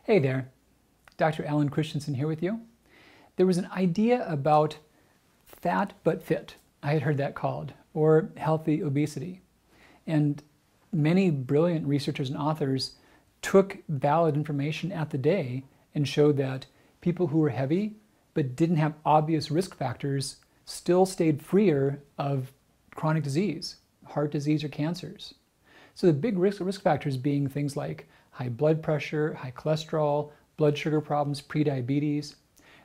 Hey there, Dr. Alan Christianson here with you. There was an idea about fat but fit, I had heard that called, or healthy obesity. And many brilliant researchers and authors took valid information at the day and showed that people who were heavy but didn't have obvious risk factors still stayed freer of chronic disease, heart disease or cancers. So the big risk factors being things like high blood pressure, high cholesterol, blood sugar problems, prediabetes.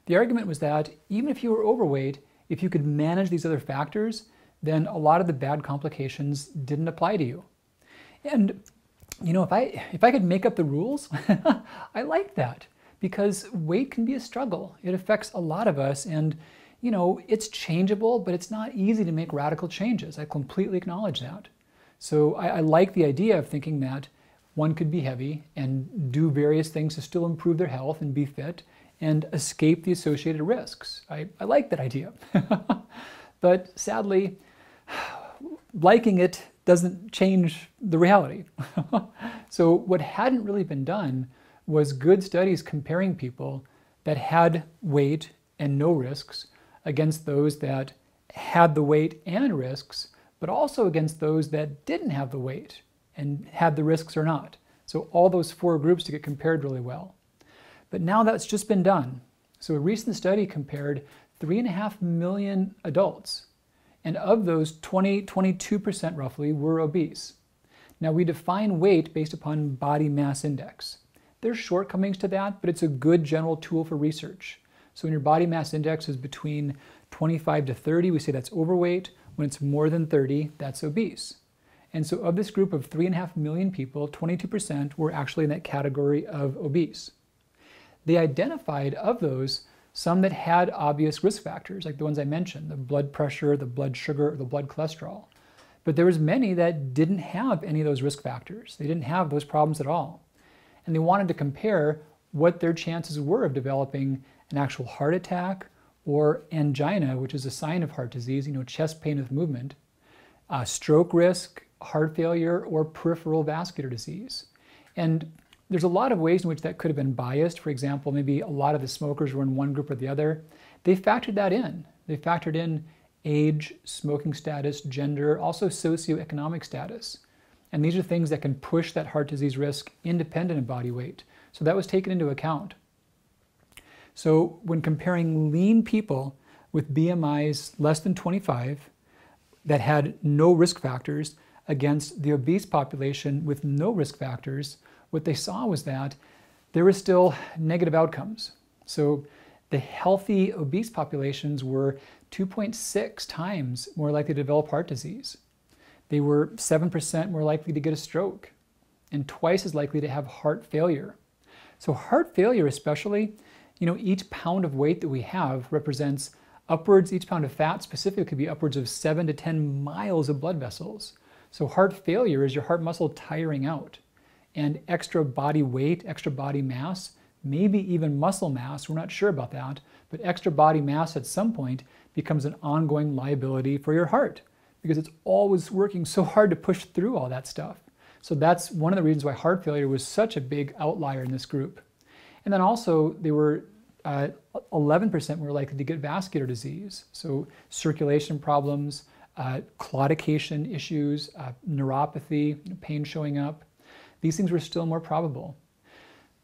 The argument was that even if you were overweight, if you could manage these other factors, then a lot of the bad complications didn't apply to you. And you know, if I could make up the rules, I like that, because weight can be a struggle. It affects a lot of us, and you know, it's changeable, but it's not easy to make radical changes. I completely acknowledge that. So I like the idea of thinking that one could be heavy and do various things to still improve their health and be fit and escape the associated risks. I like that idea. But sadly, liking it doesn't change the reality. So what hadn't really been done was good studies comparing people that had weight and no risks against those that had the weight and risks, but also against those that didn't have the weight and had the risks or not. So all those four groups to get compared really well. But now that's just been done. So a recent study compared 3.5 million adults, and of those 22% roughly were obese. Now we define weight based upon body mass index. There's shortcomings to that, but it's a good general tool for research. So when your body mass index is between 25 to 30, we say that's overweight. When it's more than 30, that's obese. And so of this group of 3.5 million people, 22% were actually in that category of obese. They identified of those some that had obvious risk factors, like the ones I mentioned, the blood pressure, the blood sugar, the blood cholesterol. But there was many that didn't have any of those risk factors. They didn't have those problems at all. And they wanted to compare what their chances were of developing an actual heart attack or angina, which is a sign of heart disease, you know, chest pain with movement, stroke risk, heart failure, or peripheral vascular disease. And there's a lot of ways in which that could have been biased. For example, maybe a lot of the smokers were in one group or the other. They factored that in. They factored in age, smoking status, gender, also socioeconomic status. And these are things that can push that heart disease risk independent of body weight. So that was taken into account. So when comparing lean people with BMIs less than 25 that had no risk factors against the obese population with no risk factors, what they saw was that there were still negative outcomes. So the healthy obese populations were 2.6 times more likely to develop heart disease. They were 7% more likely to get a stroke and twice as likely to have heart failure. So heart failure especially, you know, each pound of weight that we have represents upwards, each pound of fat specifically could be upwards of 7 to 10 miles of blood vessels. So heart failure is your heart muscle tiring out. And extra body weight, extra body mass, maybe even muscle mass, we're not sure about that, but extra body mass at some point becomes an ongoing liability for your heart because it's always working so hard to push through all that stuff. So that's one of the reasons why heart failure was such a big outlier in this group. And then also they were 11% more likely to get vascular disease, so circulation problems, claudication issues, neuropathy, pain showing up. These things were still more probable.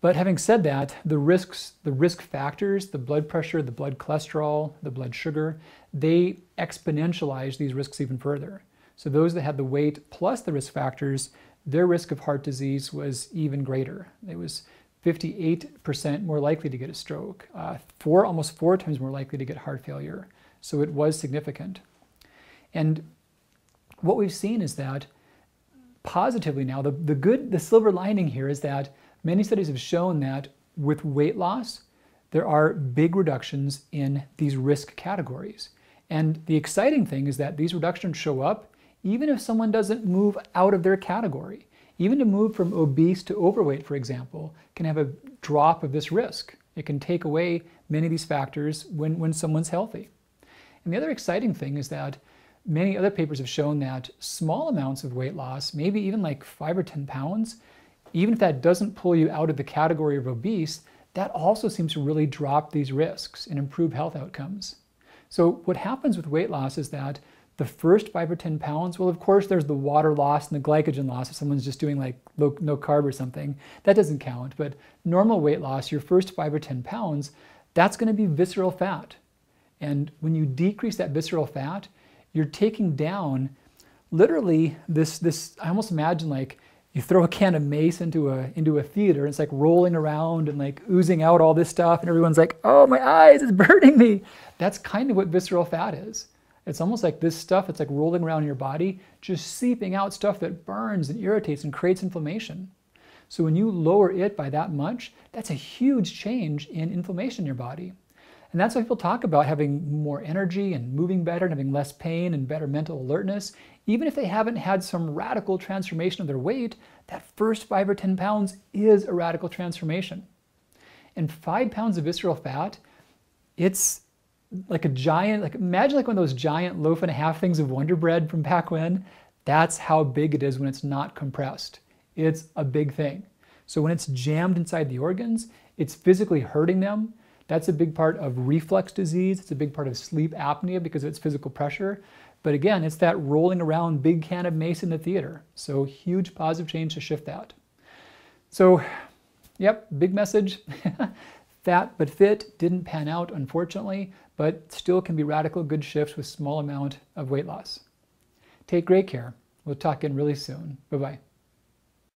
But having said that, the risk factors, the blood pressure, the blood cholesterol, the blood sugar, they exponentialized these risks even further. So those that had the weight plus the risk factors, their risk of heart disease was even greater. It was 58% more likely to get a stroke, almost 4 times more likely to get heart failure. So it was significant. And what we've seen is that positively now, the silver lining here is that many studies have shown that with weight loss, there are big reductions in these risk categories. And the exciting thing is that these reductions show up even if someone doesn't move out of their category. Even to move from obese to overweight, for example, can have a drop of this risk. It can take away many of these factors when someone's healthy. And the other exciting thing is that many other papers have shown that small amounts of weight loss, maybe even like 5 or 10 pounds, Even if that doesn't pull you out of the category of obese, that also seems to really drop these risks and improve health outcomes. So what happens with weight loss is that the first 5 or 10 pounds, well, of course, there's the water loss and the glycogen loss if someone's just doing like no carb or something. That doesn't count. But normal weight loss, your first 5 or 10 pounds, that's going to be visceral fat. And when you decrease that visceral fat, you're taking down literally this, I almost imagine like you throw a can of mace into a theater, and it's like rolling around and like oozing out all this stuff, and everyone's like, oh, my eyes, it's burning me. That's kind of what visceral fat is. It's almost like this stuff, it's like rolling around in your body, just seeping out stuff that burns and irritates and creates inflammation. So when you lower it by that much, that's a huge change in inflammation in your body. And that's why people talk about having more energy and moving better and having less pain and better mental alertness. Even if they haven't had some radical transformation of their weight, that first 5 or 10 pounds is a radical transformation. And 5 pounds of visceral fat, it's like a giant, like imagine like one of those giant loaf and a half things of Wonder Bread from back when. That's how big it is when it's not compressed. It's a big thing. So when it's jammed inside the organs, it's physically hurting them. That's a big part of reflux disease. It's a big part of sleep apnea because of its physical pressure. But again, it's that rolling around big can of mace in the theater. So huge positive change to shift that. So, yep, big message. Fat but fit didn't pan out, unfortunately, but still can be radical good shifts with small amount of weight loss. Take great care. We'll talk again really soon. Bye-bye.